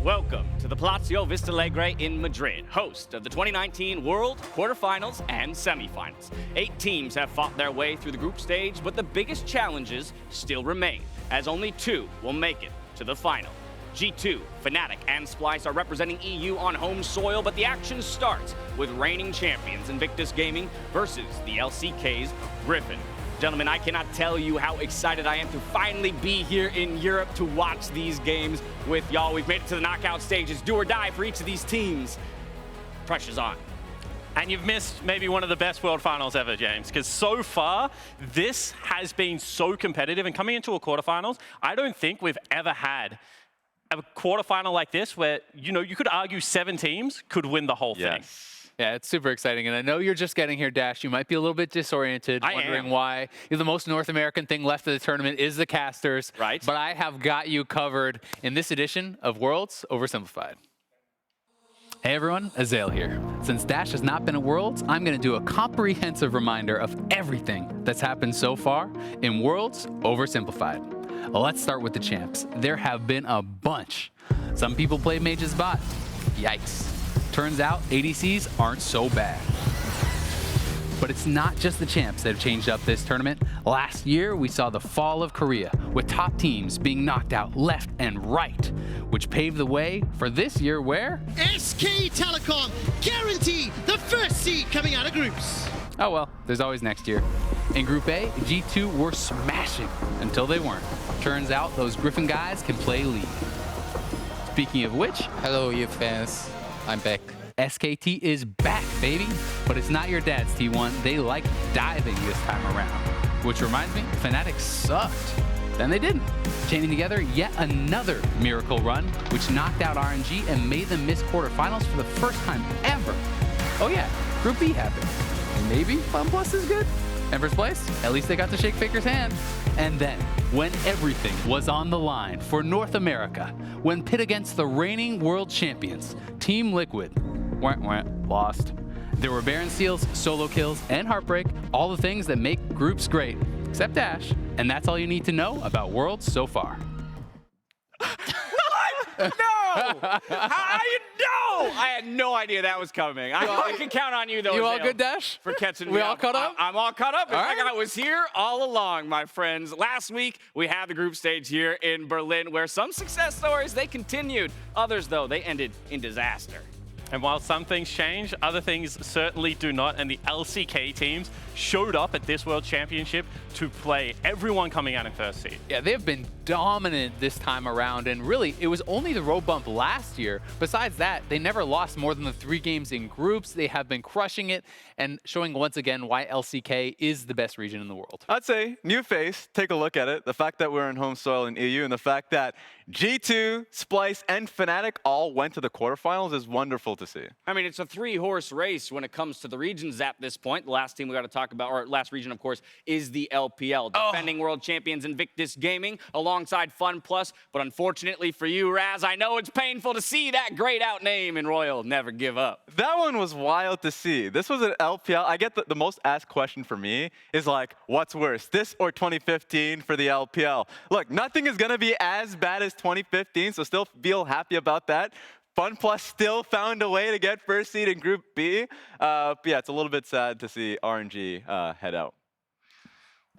Welcome to the Palacio Vista Alegre in Madrid, host of the 2019 World quarterfinals and semifinals. 8 teams have fought their way through the group stage, but the biggest challenges still remain, as only 2 will make it to the final. G2, Fnatic, and Splyce are representing EU on home soil, but the action starts with reigning champions Invictus Gaming versus the LCK's Griffin. Gentlemen, I cannot tell you how excited I am to finally be here in Europe to watch these games with y'all. We've made it to the knockout stages, do or die for each of these teams. Pressure's on. And you've missed maybe one of the best World Finals ever, James, because so far, this has been so competitive. And coming into a quarterfinals, I don't think we've ever had a quarterfinal like this where, you know, you could argue 7 teams could win the whole thing. Yeah, it's super exciting. And I know you're just getting here, Dash. You might be a little bit disoriented, wondering why the most North American thing left of the tournament is the casters. Right. But I have got you covered in this edition of Worlds Oversimplified. Hey everyone, Azael here. Since Dash has not been at Worlds, I'm going to do a comprehensive reminder of everything that's happened so far in Worlds Oversimplified. Well, let's start with the champs. There have been a bunch. Some people played Mage's bot. Yikes. Turns out ADCs aren't so bad. But it's not just the champs that have changed up this tournament. Last year, we saw the fall of Korea, with top teams being knocked out left and right, which paved the way for this year where SK Telecom guarantee the first seed coming out of groups. Oh well, there's always next year. In Group A, G2 were smashing until they weren't. Turns out those Griffin guys can play lead. Speaking of which, hello you fans, I'm back. SKT is back, baby. But it's not your dad's T1. They like diving this time around. Which reminds me, Fnatic sucked. Then they didn't. Chaining together yet another miracle run, which knocked out RNG and made them miss quarterfinals for the first time ever. Oh yeah, Group B happened. Maybe FunPlus is good. And first place, at least they got to shake Faker's hand. And then, when everything was on the line for North America, when pit against the reigning world champions, Team Liquid, lost. There were Baron steals, solo kills, and Heartbreak, all the things that make groups great, except Dash. And that's all you need to know about Worlds so far. No! How you know? I had no idea that was coming. I can count on you, though. You all Azael, good, Dash? for catching me We all up. caught up? I'm all caught up. It's All like right. I was here all along, my friends. Last week, we had the group stage here in Berlin, where some success stories, they continued. Others, though, they ended in disaster. And while some things change, other things certainly do not. And the LCK teams showed up at this World Championship to play everyone coming out in first seed. Yeah, they've been dominant this time around, and really, it was only the road bump last year. Besides that, they never lost more than the 3 games in groups. They have been crushing it and showing once again why LCK is the best region in the world. I'd say new face, take a look at it. The fact that we're in home soil in EU and the fact that G2, Splyce, and Fnatic all went to the quarterfinals is wonderful to see. I mean, it's a 3-horse race when it comes to the regions at this point. The last team we got to talk about, or last region, of course, is the LPL. Defending world champions Invictus Gaming alongside FunPlus. But unfortunately for you, Raz, I know it's painful to see that grayed out name in Royal never give up. That one was wild to see. This was an LPL. I get the most asked question for me is like, what's worse, this or 2015 for the LPL? Look, nothing is going to be as bad as 2015, so still feel happy about that. FunPlus still found a way to get first seed in Group B. But yeah, it's a little bit sad to see RNG head out.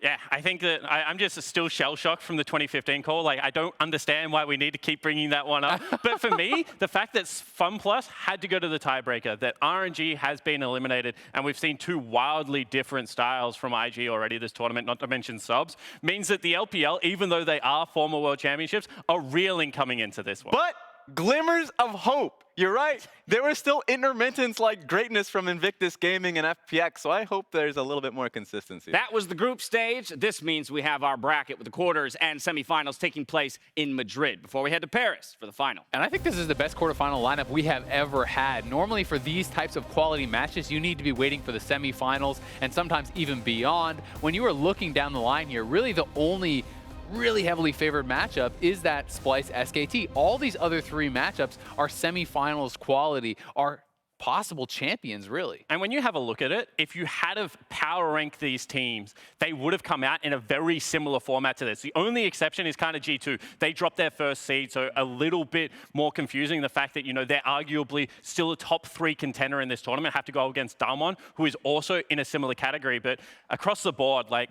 Yeah, I think that I'm just still shell-shocked from the 2015 call. Like, I don't understand why we need to keep bringing that one up. But for me, the fact that FunPlus had to go to the tiebreaker, that RNG has been eliminated, and we've seen 2 wildly different styles from IG already this tournament, not to mention subs, means that the LPL, even though they are former World Championships, are reeling coming into this one. But glimmers of hope. You're right. There was still intermittents like greatness from Invictus Gaming and FPX, so I hope there's a little bit more consistency. That was the group stage. This means we have our bracket with the quarters and semifinals taking place in Madrid before we head to Paris for the final. And I think this is the best quarterfinal lineup we have ever had. Normally for these types of quality matches, you need to be waiting for the semifinals and sometimes even beyond. When you are looking down the line here, really the only really heavily favored matchup is that Splyce SKT. All these other 3 matchups are semifinals quality, are possible champions, really. And when you have a look at it, if you had have power ranked these teams, they would have come out in a very similar format to this. The only exception is kind of G2. They dropped their first seed, so a little bit more confusing. The fact that, you know, they're arguably still a top 3 contender in this tournament, have to go against Damwon, who is also in a similar category. But across the board, like,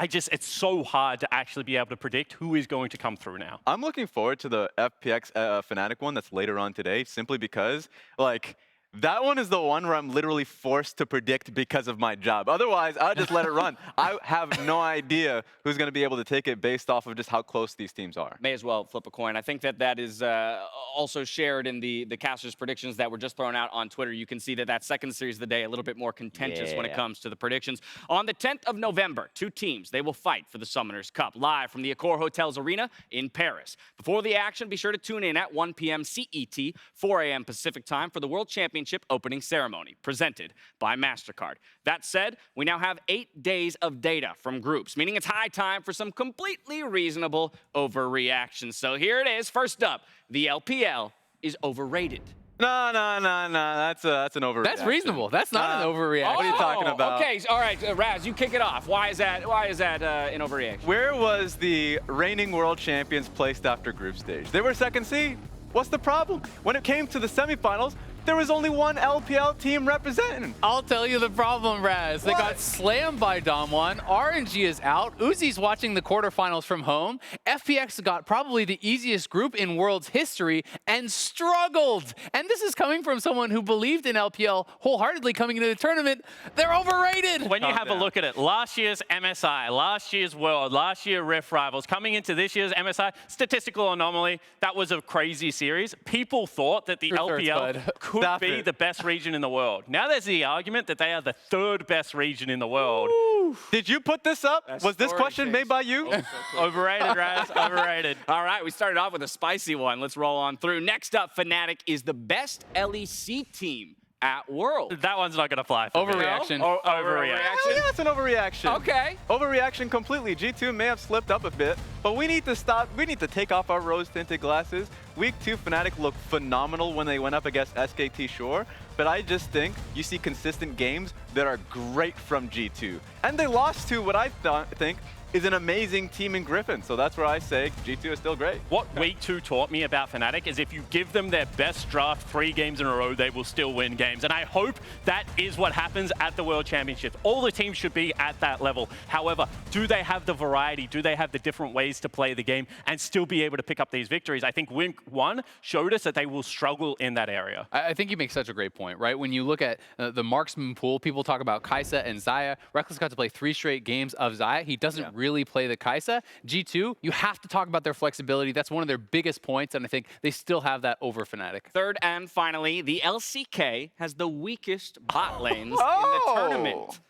it's so hard to actually be able to predict who is going to come through now. I'm looking forward to the FPX Fnatic one that's later on today, simply because, like, that one is the one where I'm literally forced to predict because of my job. Otherwise, I'll just let it run. I have no idea who's going to be able to take it based off of just how close these teams are. May as well flip a coin. I think that is also shared in the casters' predictions that were just thrown out on Twitter. You can see that second series of the day a little bit more contentious when it comes to the predictions. On the 10th of November, 2 teams, they will fight for the Summoners Cup live from the Accor Hotels Arena in Paris. Before the action, be sure to tune in at 1 p.m. CET, 4 a.m. Pacific time for the World Championship opening ceremony presented by MasterCard. That said, we now have 8 days of data from groups, meaning it's high time for some completely reasonable overreactions. So here it is. First up, the LPL is overrated. No. That's an overreaction. That's reasonable. That's not an overreaction. What are you talking about? Okay, all right, Raz, you kick it off. Why is that an overreaction? Where was the reigning world champions placed after group stage? They were second seed. What's the problem? When it came to the semifinals, there was only one LPL team representing. I'll tell you the problem, Raz. They got slammed by Damwon. RNG is out. Uzi's watching the quarterfinals from home. FPX got probably the easiest group in World's history and struggled. And this is coming from someone who believed in LPL wholeheartedly coming into the tournament. They're overrated. When you have a look at it, last year's MSI, last year's World, last year Rift Rivals, coming into this year's MSI, statistical anomaly, that was a crazy series. People thought that the LPL could be the best region in the world. Now there's the argument that they are the 3rd best region in the world. Ooh. Did you put this up? Was this question made by you? Overrated, Raz, overrated. All right, we started off with a spicy one. Let's roll on through. Next up, Fnatic is the best LEC team at World. That one's not going to fly for Overreaction. me. Overreaction. Hell yeah, it's an overreaction. Okay. Overreaction completely. G2 may have slipped up a bit, but we need to stop. We need to take off our rose-tinted glasses. Week 2, Fnatic looked phenomenal when they went up against SKT Shore, but I just think you see consistent games that are great from G2. And they lost to what I think is an amazing team in Griffin. So that's where I say G2 is still great. What Week 2 taught me about Fnatic is if you give them their best draft 3 games in a row, they will still win games. And I hope that is what happens at the World Championships. All the teams should be at that level. However, do they have the variety? Do they have the different ways to play the game and still be able to pick up these victories? I think Week 1 showed us that they will struggle in that area. I think you make such a great point, right? When you look at the marksman pool, people talk about Kai'Sa and Xayah. Reckless got to play 3 straight games of Xayah. He doesn't really play the Kai'Sa. G2, you have to talk about their flexibility. That's one of their biggest points, and I think they still have that over Fnatic. Third and finally, the LCK has the weakest bot lanes in the tournament.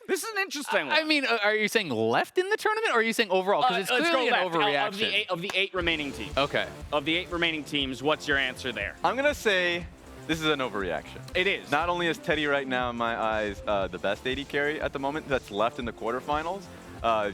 This is an interesting one. I mean, are you saying left in the tournament, or are you saying overall? Because it's clearly an overreaction. Of the 8 remaining teams. Okay. Of the 8 remaining teams, what's your answer there? I'm going to say this is an overreaction. It is. Not only is Teddy right now, in my eyes, the best AD carry at the moment that's left in the quarterfinals,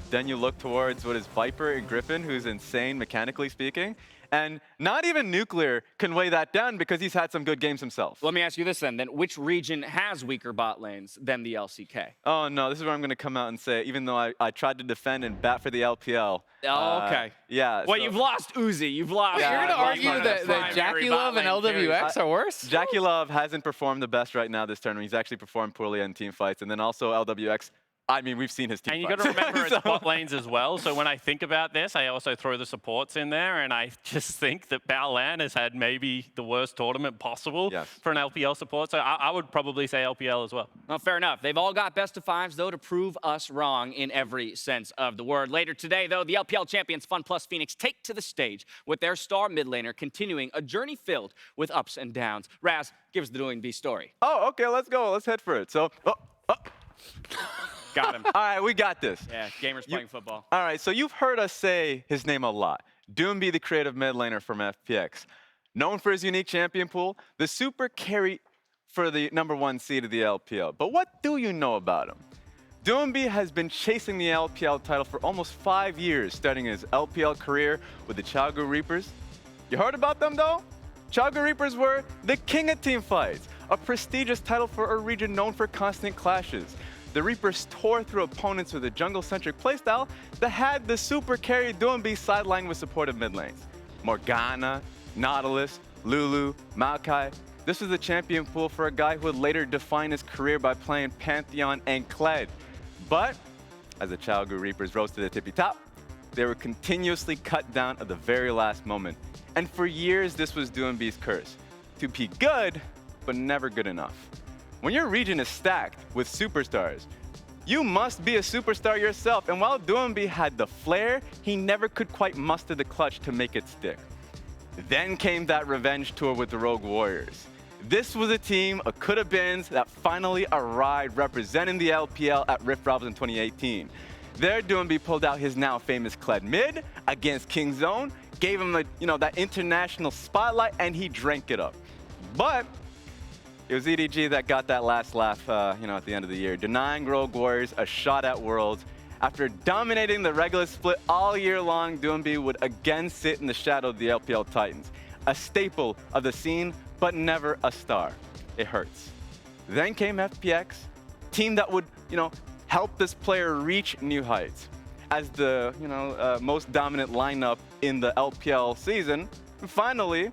then you look towards what is Viper and Griffin, who's insane mechanically speaking. And not even Nuclear can weigh that down because he's had some good games himself. Let me ask you this then. Which region has weaker bot lanes than the LCK? Oh, no. This is where I'm going to come out and say, even though I tried to defend and bat for the LPL. Oh, okay. Yeah. Well, you've lost Uzi. You've lost. You're going to argue that Jackie Love and LWX are worse? Jackie Love hasn't performed the best right now this tournament. He's actually performed poorly in team fights. And then also LWX. I mean, we've seen his team. And you got to remember it's bot lanes as well. So when I think about this, I also throw the supports in there, and I just think that Baolan has had maybe the worst tournament possible for an LPL support. So I would probably say LPL as well. Well, fair enough. They've all got best of 5s, though, to prove us wrong in every sense of the word. Later today, though, the LPL champions FunPlus Phoenix take to the stage with their star mid laner continuing a journey filled with ups and downs. Raz, give us the Doinb story. Oh, okay, let's go. Let's head for it. So, Got him. All right, we got this. Yeah, gamers playing football. All right, so you've heard us say his name a lot. Doinb, the creative mid laner from FPX. Known for his unique champion pool, the super carry for the #1 seed of the LPL. But what do you know about him? Doinb has been chasing the LPL title for almost 5 years, starting his LPL career with the Chaogu Reapers. You heard about them, though? Chaogu Reapers were the king of team fights. a prestigious title for a region known for constant clashes. The Reapers tore through opponents with a jungle-centric playstyle that had the super carry Doinb sidelined with supportive mid lanes. Morgana, Nautilus, Lulu, Maokai. This was the champion pool for a guy who would later define his career by playing Pantheon and Kled. But as the Chalgu Reapers rose to the tippy top, they were continuously cut down at the very last moment. And for years, this was Doinb's curse. To be good, but never good enough. When your region is stacked with superstars, you must be a superstar yourself. And while Doinb had the flair, he never could quite muster the clutch to make it stick. Then came that revenge tour with the Rogue Warriors. This was a team of coulda-beens that finally arrived representing the LPL at Rift Robs in 2018. There, Doinb pulled out his now famous Kled mid against Kingzone, gave him that international spotlight, and he drank it up. But it was EDG that got that last laugh, at the end of the year, denying Rogue Warriors a shot at Worlds. After dominating the regular split all year long, Doinb would again sit in the shadow of the LPL Titans, a staple of the scene, but never a star. It hurts. Then came FPX, team that would, help this player reach new heights. As the, most dominant lineup in the LPL season, finally,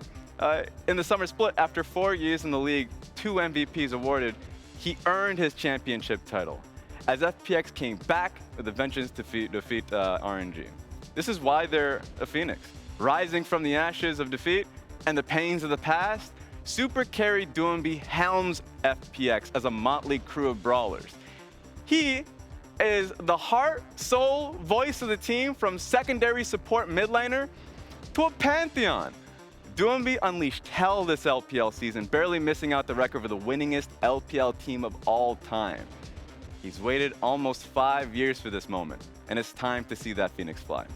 in the summer split, after 4 years in the league, 2 MVPs awarded, he earned his championship title, as FPX came back with a vengeance to defeat RNG. This is why they're a phoenix. Rising from the ashes of defeat and the pains of the past, super carry Doinb helms FPX as a motley crew of brawlers. He is the heart, soul, voice of the team, from secondary support mid laner to a Pantheon. Doinb unleashed hell this LPL season, barely missing out the record for the winningest LPL team of all time. He's waited almost 5 years for this moment, and it's time to see that Phoenix fly.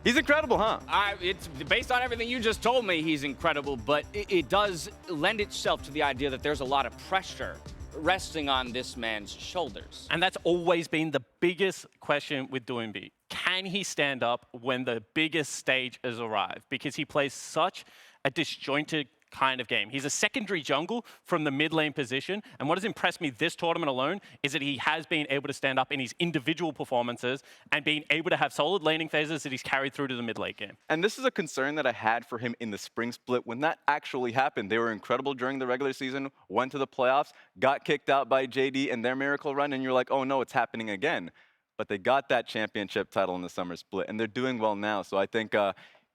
He's incredible, huh? It's based on everything you just told me, he's incredible, but it does lend itself to the idea that there's a lot of pressure resting on this man's shoulders. And that's always been the biggest question with Doinb. Can he stand up when the biggest stage has arrived? Because he plays such a disjointed kind of game. He's a secondary jungle from the mid lane position, and what has impressed me this tournament alone is that he has been able to stand up in his individual performances and being able to have solid laning phases that he's carried through to the mid lane game. And this is a concern that I had for him in the spring split when that actually happened. They were incredible during the regular season, went to the playoffs, got kicked out by JD in their miracle run, and you're like, oh no, it's happening again. But they got that championship title in the summer split, and they're doing well now. So I think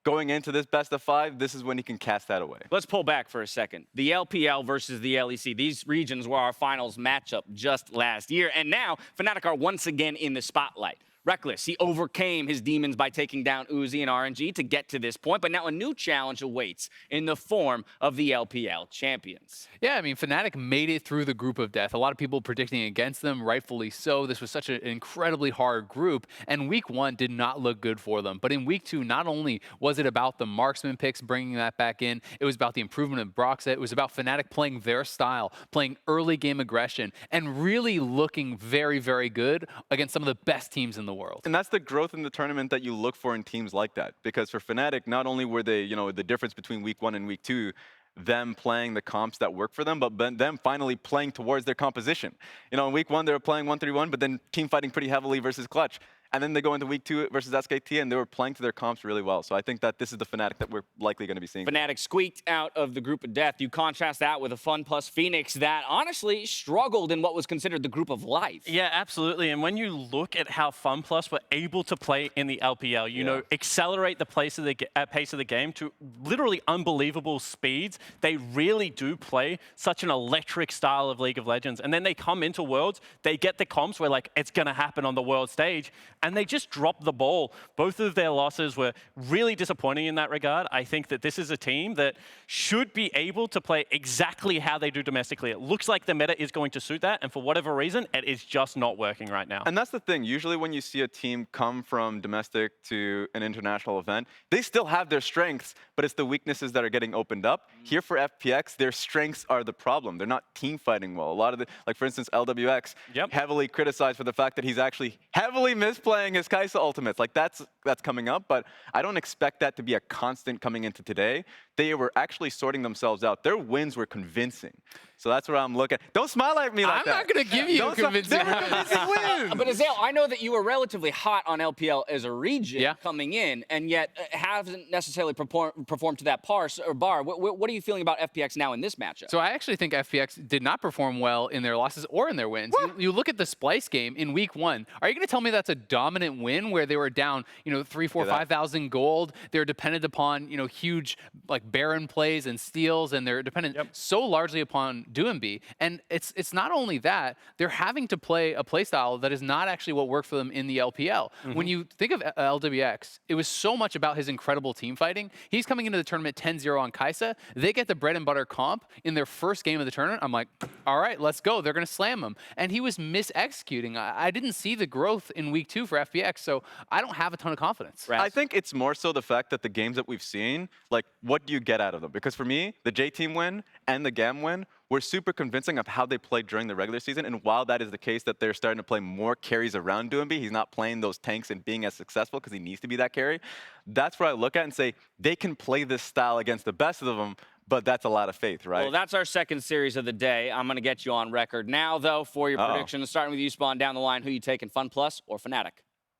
going into this best of 5, this is when he can cast that away. Let's pull back for a second. The LPL versus the LEC. These regions were our finals matchup just last year, and now Fnatic are once again in the spotlight. Reckless, he overcame his demons by taking down Uzi and RNG to get to this point, but now a new challenge awaits in the form of the LPL champions. Yeah, I mean, Fnatic made it through the group of death. A lot of people predicting against them, rightfully so. This was such an incredibly hard group, and week 1 did not look good for them. But in week 2, not only was it about the marksman picks, bringing that back in, it was about the improvement of Broxette. It was about Fnatic playing their style, playing early game aggression, and really looking very, very good against some of the best teams in the world. And that's the growth in the tournament that you look for in teams like that. Because for Fnatic, not only were they, the difference between week 1 and week 2, them playing the comps that work for them, but them finally playing towards their composition. In week 1, they were playing 1-3-1, but then team fighting pretty heavily versus Clutch. And then they go into week 2 versus SKT, and they were playing to their comps really well. So I think that this is the Fnatic that we're likely going to be seeing. Fnatic squeaked out of the group of death. You contrast that with a Fun Plus Phoenix that honestly struggled in what was considered the group of life. Yeah, absolutely. And when you look at how Fun Plus were able to play in the LPL, accelerate the pace of the game to literally unbelievable speeds, they really do play such an electric style of League of Legends. And then they come into Worlds, they get the comps where it's going to happen on the world stage, and they just drop the ball. Both of their losses were really disappointing in that regard. I think that this is a team that should be able to play exactly how they do domestically. It looks like the meta is going to suit that, and for whatever reason, it is just not working right now. And that's the thing. Usually when you see a team come from domestic to an international event, they still have their strengths, but it's the weaknesses that are getting opened up. Here for FPX, their strengths are the problem. They're not team fighting well. A lot of for instance, LWX, heavily criticized for the fact that he's actually heavily misplaying playing his Kai'Sa ultimates. Like, that's coming up, but I don't expect that to be a constant coming into today. They were actually sorting themselves out. Their wins were convincing. So that's where I'm looking. Don't smile at me like that. I'm not going to give you a convincing win. But Azale, I know that you were relatively hot on LPL as a region coming in, and yet haven't necessarily performed to that bar. What are you feeling about FPX now in this matchup? So I actually think FPX did not perform well in their losses or in their wins. You look at the Splice game in week 1. Are you going to tell me that's a dominant win where they were down, 3, 4, 5,000 gold? They're dependent upon, huge like Baron plays and steals, and they're dependent so largely upon Doinb. And it's not only that, they're having to play a playstyle that is not actually what worked for them in the LPL. When you think of LWX, it was so much about his incredible team fighting. He's coming into the tournament 10-0 on Kai'Sa. They get the bread and butter comp in their first game of the tournament. I'm like, all right, let's go. They're going to slam him. And he was mis-executing. I didn't see the growth in week 2 for FPX, so I don't have a ton of confidence. I think it's more so the fact that the games that we've seen, like, what do you get out of them? Because for me, the J-Team win and the GAM win were super convincing of how they played during the regular season. And while that is the case that they're starting to play more carries around Doinb, he's not playing those tanks and being as successful because he needs to be that carry. That's where I look at and say, they can play this style against the best of them, but that's a lot of faith, right? Well, that's our second series of the day. I'm going to get you on record now, though, for your predictions. Starting with you, Spawn, down the line, who you taking, FunPlus or Fnatic?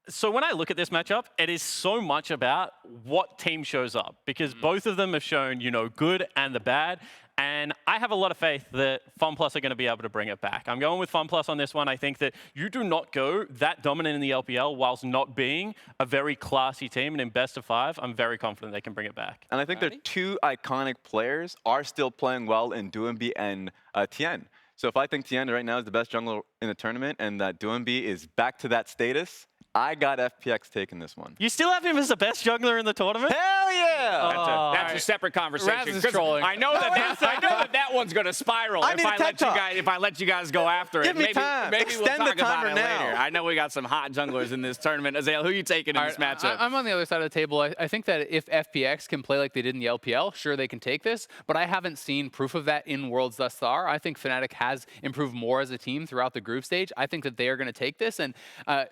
So when I look at this matchup, it is so much about what team shows up, because both of them have shown, good and the bad. And I have a lot of faith that FunPlus are going to be able to bring it back. I'm going with FunPlus on this one. I think that you do not go that dominant in the LPL whilst not being a very classy team. And in best of 5, I'm very confident they can bring it back. And I think their 2 iconic players are still playing well in Doinb and Tien. So if I think Tien right now is the best jungler in the tournament and that Doinb is back to that status, I got FPX taking this one. You still have him as the best jungler in the tournament? Hell yeah! That's a separate conversation. Raz is trolling. I know that one's going to spiral if I let you guys go after it. Give me time. Maybe Extend we'll talk the timer about it now. later. I know we got some hot junglers in this tournament. Azale, who are you taking in this matchup? I'm on the other side of the table. I think that if FPX can play like they did in the LPL, sure, they can take this, but I haven't seen proof of that in Worlds thus far. I think Fnatic has improved more as a team throughout the group stage. I think that they are going to take this, and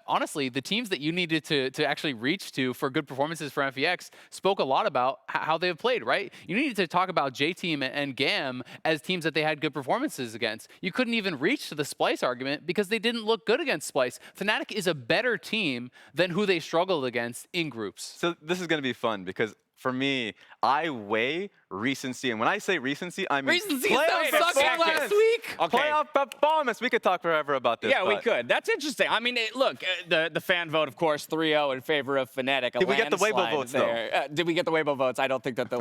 honestly, the teams that you needed to actually reach to for good performances for FPX spoke a lot about how they've played, right? You needed to talk about J-Team and GAM as teams that they had good performances against. You couldn't even reach to the Splice argument because they didn't look good against Splice. Fnatic is a better team than who they struggled against in groups. So this is going to be fun because for me, I weigh recency. And when I say recency, I mean Recency playoff sounds sucky last week. Okay. Playoff performance. We could talk forever about this. Yeah, we could. That's interesting. I mean, look, the fan vote, of course, 3-0 in favor of Fnatic. Did we get the Weibo votes, though? Did we get the Weibo votes? I don't think that the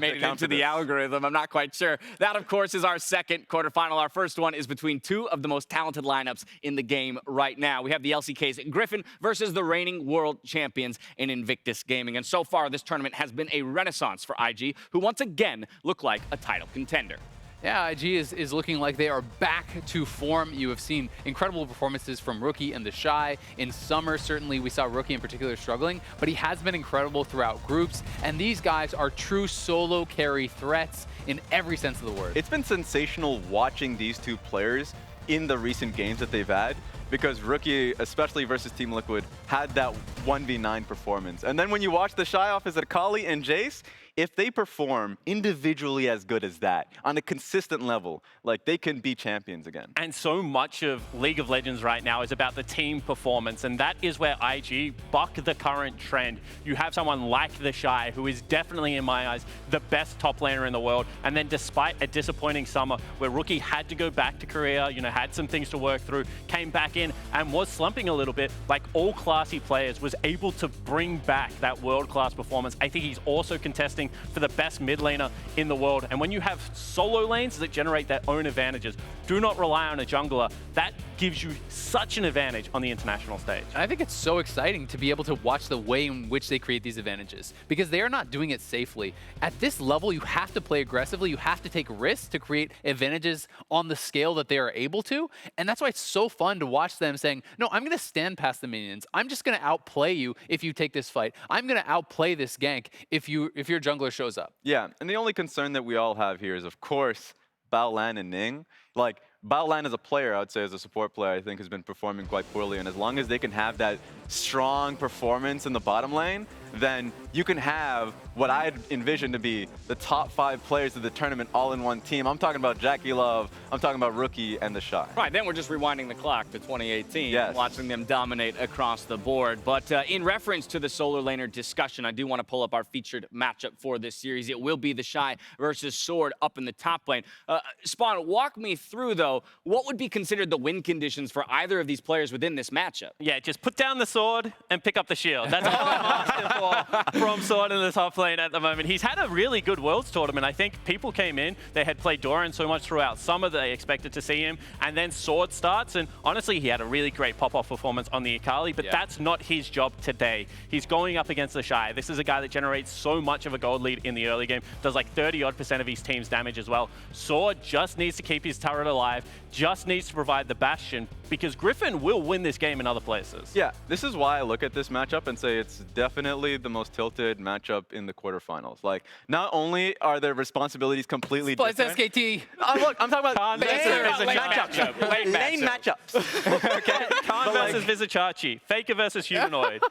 made it into the algorithm. I'm not quite sure. That, of course, is our second quarterfinal. Our first one is between 2 of the most talented lineups in the game right now. We have the LCK's Griffin versus the reigning world champions in Invictus Gaming. And so far, this tournament has been a renaissance for IG, who once again look like a title contender. Yeah, IG is looking like they are back to form. You have seen incredible performances from Rookie and the Shy. In summer, certainly, we saw Rookie in particular struggling, but he has been incredible throughout groups, and these guys are true solo carry threats in every sense of the word. It's been sensational watching these 2 players in the recent games that they've had, because Rookie, especially versus Team Liquid, had that 1v9 performance. And then when you watch the Shy off as Akali and Jace, if they perform individually as good as that on a consistent level, like, they can be champions again. And so much of League of Legends right now is about the team performance, and that is where IG buck the current trend. You have someone like the Shy, who is definitely, in my eyes, the best top laner in the world, and then despite a disappointing summer where Rookie had to go back to Korea, had some things to work through, came back in and was slumping a little bit, like all classy players, was able to bring back that world-class performance. I think he's also contesting for the best mid laner in the world. And when you have solo lanes that generate their own advantages, do not rely on a jungler. That gives you such an advantage on the international stage. And I think it's so exciting to be able to watch the way in which they create these advantages, because they are not doing it safely. At this level, you have to play aggressively. You have to take risks to create advantages on the scale that they are able to. And that's why it's so fun to watch them saying, no, I'm going to stand past the minions. I'm just going to outplay you if you take this fight. I'm going to outplay this gank if your jungler shows up. Yeah, and the only concern that we all have here is, of course, Baolan and Ning. Like, Battleline as a player, I would say as a support player, I think has been performing quite poorly. And as long as they can have that strong performance in the bottom lane, then you can have what I'd envision to be the top 5 players of the tournament all in one team. I'm talking about Jackie Love, I'm talking about Rookie, and the Shy. Right, then we're just rewinding the clock to 2018, yes. watching them dominate across the board. But in reference to the solar laner discussion, I do want to pull up our featured matchup for this series. It will be the Shy versus Sword up in the top lane. Spawn, walk me through, though, what would be considered the win conditions for either of these players within this matchup? Yeah, just put down the sword and pick up the shield. That's all I'm asking for from Sword in the top lane at the moment. He's had a really good Worlds tournament. I think people came in, they had played Doran so much throughout summer that they expected to see him, and then Sword starts, and honestly, he had a really great pop-off performance on the Akali, but that's not his job today. He's going up against the Shy. This is a guy that generates so much of a gold lead in the early game, does like 30-odd% of his team's damage as well. Sword just needs to keep his turret alive, just needs to provide the Bastion, because Griffin will win this game in other places. Yeah, this is why I look at this matchup and say it's definitely the most tilted matchup in the quarterfinals. Like, not only are their responsibilities completely But it's different. SKT. Look, I'm talking about Lane matchups. Lane matchups. Okay? Khan versus Vizicachi, Faker versus Humanoid.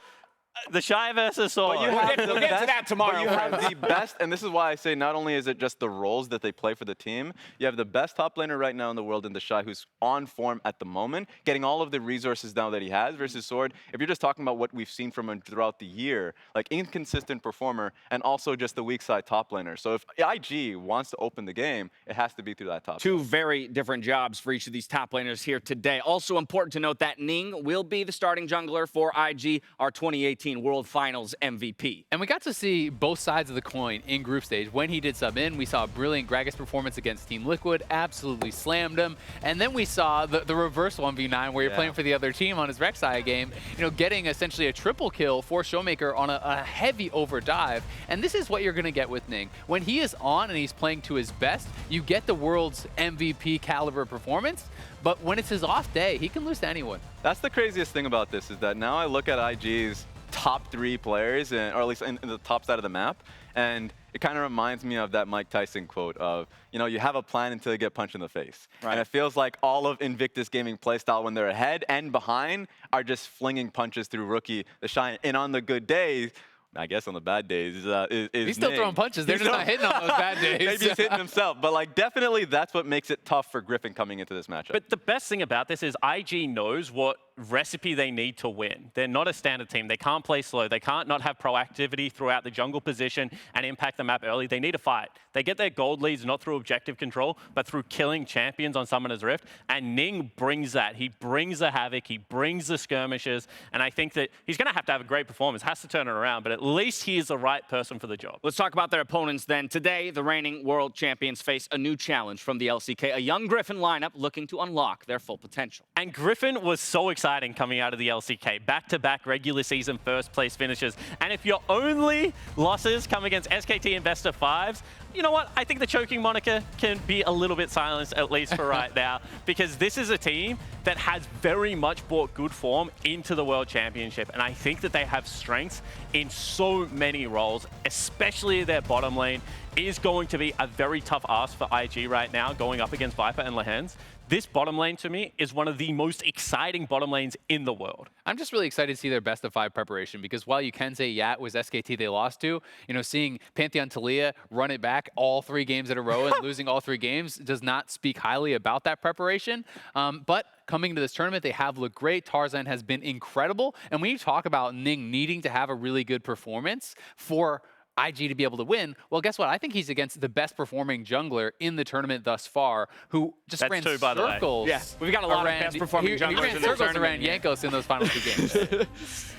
The Shy versus Sword. We'll get to that tomorrow. But you have the best, and this is why I say not only is it just the roles that they play for the team, you have the best top laner right now in the world in the Shy who's on form at the moment, getting all of the resources now that he has versus Sword. If you're just talking about what we've seen from him throughout the year, like inconsistent performer and also just the weak side top laner. So if IG wants to open the game, it has to be through that top. Two very different jobs for each of these top laners here today. Also important to note that Ning will be the starting jungler for IG, our 2018 World Finals MVP. And we got to see both sides of the coin in group stage. When he did sub in, we saw a brilliant Gragas performance against Team Liquid, absolutely slammed him. And then we saw the reverse 1v9 where you're playing for the other team on his Rek'Sai game, getting essentially a triple kill for Showmaker on a heavy overdive. And this is what you're going to get with Ning. When he is on and he's playing to his best, you get the world's MVP caliber performance. But when it's his off day, he can lose to anyone. That's the craziest thing about this is that now I look at IG's top 3 players, or at least in the top side of the map, and it kind of reminds me of that Mike Tyson quote of, you have a plan until you get punched in the face. Right. And it feels like all of Invictus Gaming playstyle when they're ahead and behind are just flinging punches through Rookie, the Shy, and on the good days, I guess on the bad days, is he's still throwing punches. They're just not hitting on those bad days. Maybe he's hitting himself. But like, definitely that's what makes it tough for Griffin coming into this matchup. But the best thing about this is IG knows what recipe they need to win. They're not a standard team. They can't play slow. They can't not have proactivity throughout the jungle position and impact the map early. They need to fight. They get their gold leads not through objective control, but through killing champions on Summoner's Rift. And Ning brings that. He brings the havoc. He brings the skirmishes. And I think that he's going to have a great performance. Has to turn it around, but at least he is the right person for the job. Let's talk about their opponents then. Today, the reigning world champions face a new challenge from the LCK, a young Griffin lineup looking to unlock their full potential. And Griffin was so exciting coming out of the LCK. Back-to-back regular season first place finishes. And if your only losses come against SKT and best of 5s, you know what? I think the choking moniker can be a little bit silenced, at least for right now, because this is a team that has very much brought good form into the World Championship. And I think that they have strengths in so many roles, especially their bottom lane is going to be a very tough ask for IG right now, going up against Viper and Lehens. This bottom lane, to me, is one of the most exciting bottom lanes in the world. I'm just really excited to see their best of 5 preparation because while you can say, yeah, it was SKT they lost to, seeing Pantheon Talia run it back all 3 games in a row and losing all 3 games does not speak highly about that preparation. But coming into this tournament, they have looked great. Tarzan has been incredible. And when you talk about Ning needing to have a really good performance for IG to be able to win, well, guess what? I think he's against the best performing jungler in the tournament thus far, who just ran circles. Yeah, we've got a lot of best performing junglers he ran in circles the around Jankos in those final 2 games.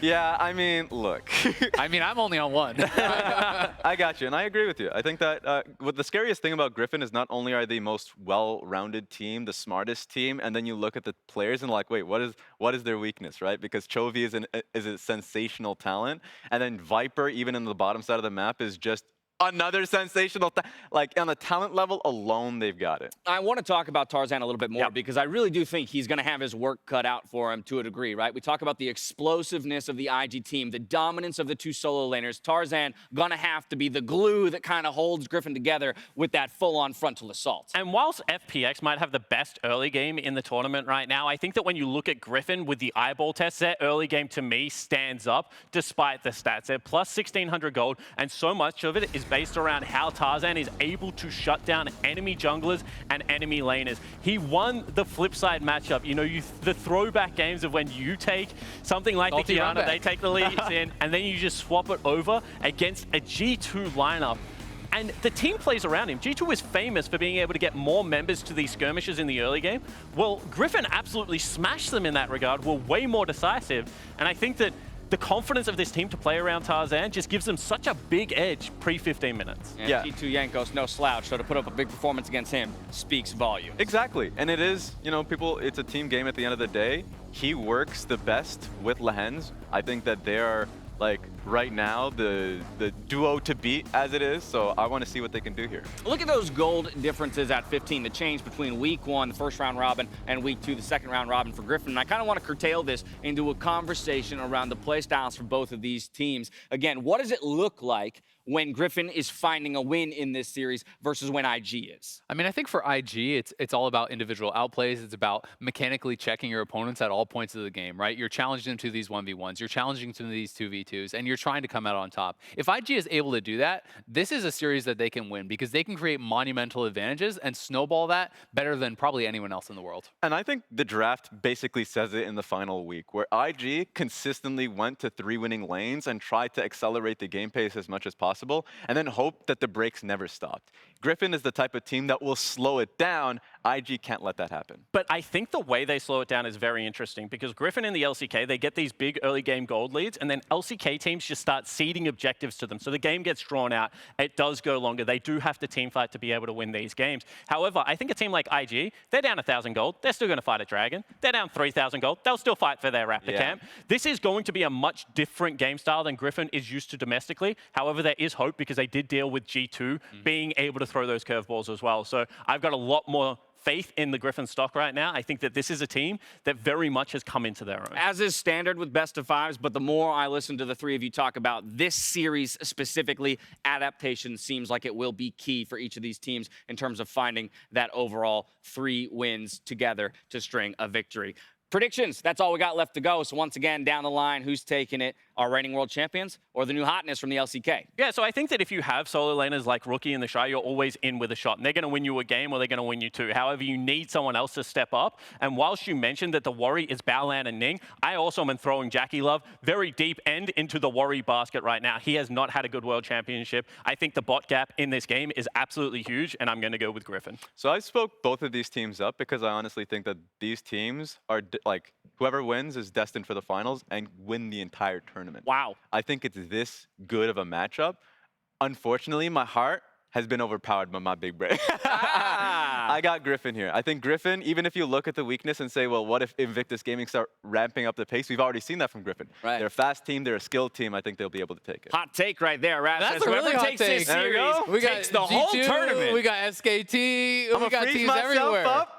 Yeah, I mean, look. I'm only on 1. I got you, and I agree with you. I think that what the scariest thing about Griffin is not only are they the most well-rounded team, the smartest team, and then you look at the players and like, wait, what is their weakness, right? Because Chovy is a sensational talent, and then Viper, even in the bottom side of the map, is just another sensational, like on the talent level alone, they've got it. I want to talk about Tarzan a little bit more because I really do think he's going to have his work cut out for him to a degree, right? We talk about the explosiveness of the IG team, the dominance of the two solo laners. Tarzan going to have to be the glue that kind of holds Griffin together with that full-on frontal assault. And whilst FPX might have the best early game in the tournament right now, I think that when you look at Griffin with the eyeball test, their early game to me stands up despite the stats. They're plus 1,600 gold, and so much of it is based around how Tarzan is able to shut down enemy junglers and enemy laners. He won the flip side matchup. You know, the throwback games of when you take something like the Kiana, they take the leads in, and then you just swap it over against a G2 lineup. And the team plays around him. G2 is famous for being able to get more members to these skirmishes in the early game. Well, Griffin absolutely smashed them in that regard, were way more decisive. And I think that the confidence of this team to play around Tarzan just gives them such a big edge pre-15 minutes. And G2 Jankos, no slouch, so to put up a big performance against him speaks volumes. Exactly, and it is, you know, it's a team game at the end of the day. He works the best with Lehens. I think that they are, like, right now, the duo to beat as it is, so I want to see what they can do here. Look at those gold differences at 15, the change between week 1, the first round robin, and week 2, the second round robin for Griffin. And I kind of want to curtail this into a conversation around the play styles for both of these teams. Again, what does it look like when Griffin is finding a win in this series versus when IG is? I mean, I think for IG, it's all about individual outplays. It's about mechanically checking your opponents at all points of the game, right? You're challenging them to these 1v1s. You're challenging them to these 2v2s, and you're trying to come out on top. If IG is able to do that, this is a series that they can win because they can create monumental advantages and snowball that better than probably anyone else in the world. And I think the draft basically says it in the final week, where IG consistently went to 3 winning lanes and tried to accelerate the game pace as much as possible, and then hoped that the breaks never stopped. Griffin is the type of team that will slow it down. IG can't let that happen. But I think the way they slow it down is very interesting because Griffin in the LCK, they get these big early game gold leads, and then LCK teams just start ceding objectives to them. So the game gets drawn out. It does go longer. They do have to team fight to be able to win these games. However, I think a team like IG, they're down 1,000 gold. They're still going to fight a dragon. They're down 3,000 gold. They'll still fight for their Raptor camp. This is going to be a much different game style than Griffin is used to domestically. However, there is hope because they did deal with G2 being able to throw those curveballs as well. So I've got a lot more faith in the Griffin stock right now. I think that this is a team that very much has come into their own. As is standard with best of fives, but the more I listen to the three of you talk about this series specifically, adaptation seems like it will be key for each of these teams in terms of finding that overall 3 wins together to string a victory. Predictions, that's all we got left to go. So once again, down the line, who's taking it? Our reigning world champions or the new hotness from the LCK? Yeah, so I think that if you have solo laners like Rookie and the Shy, you're always in with a shot. And they're going to win you a game or they're going to win you 2. However, you need someone else to step up. And whilst you mentioned that the worry is Baolan and Ning, I also am throwing Jackie Love very deep end into the worry basket right now. He has not had a good world championship. I think the bot gap in this game is absolutely huge, and I'm going to go with Griffin. So I spoke both of these teams up because I honestly think that these teams are like, whoever wins is destined for the finals and win the entire tournament. Wow. I think it's this good of a matchup. Unfortunately, my heart has been overpowered by my big brain. I got Griffin here. I think Griffin, even if you look at the weakness and say, well, what if Invictus Gaming start ramping up the pace? We've already seen that from Griffin. Right. They're a fast team. They're a skilled team. I think they'll be able to take it. Hot take right there, Raz. That's a really hot takes take. this series We got takes the G2, whole tournament. We got SKT. I'm we got freeze teams myself everywhere. Up.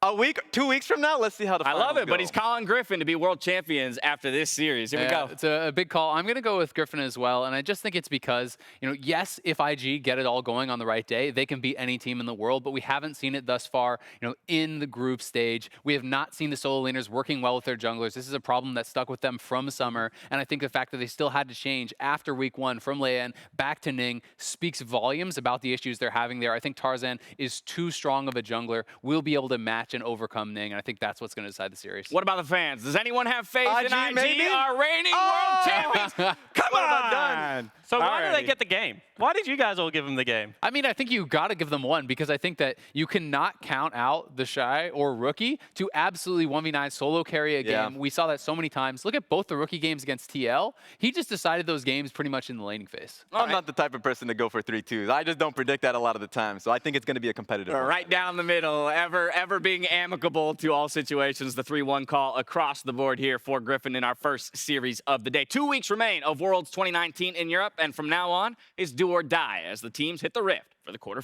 A week, 2 weeks from now, let's see how the finals I love it, go. but he's calling Griffin to be world champions after this series. Here we go. It's a big call. I'm going to go with Griffin as well, and I just think it's because, you know, yes, if IG get it all going on the right day, they can beat any team in the world, but we haven't seen it thus far, you know, in the group stage. We have not seen the solo laners working well with their junglers. This is a problem that stuck with them from summer, and I think the fact that they still had to change after week 1 from Leian back to Ning speaks volumes about the issues they're having there. I think Tarzan is too strong of a jungler, will be able to match and overcome Ning, and I think that's what's going to decide the series. What about the fans? Does anyone have faith in IG, maybe? our reigning world champions? Come on! So why did they get the game? Why did you guys all give them the game? I mean, I think you got to give them one because I think that you cannot count out the Shy or Rookie to absolutely 1v9 solo carry a game. We saw that so many times. Look at both the Rookie games against TL. He just decided those games pretty much in the laning phase. I'm not the type of person to go for 3-2s. I just don't predict that a lot of the time, so I think it's going to be a competitive one. Right down the middle, ever being looking amicable to all situations. The 3-1 call across the board here for Griffin in our first series of the day. 2 weeks remain of Worlds 2019 in Europe, and from now on, it's do or die as the teams hit the rift for the quarterfinals.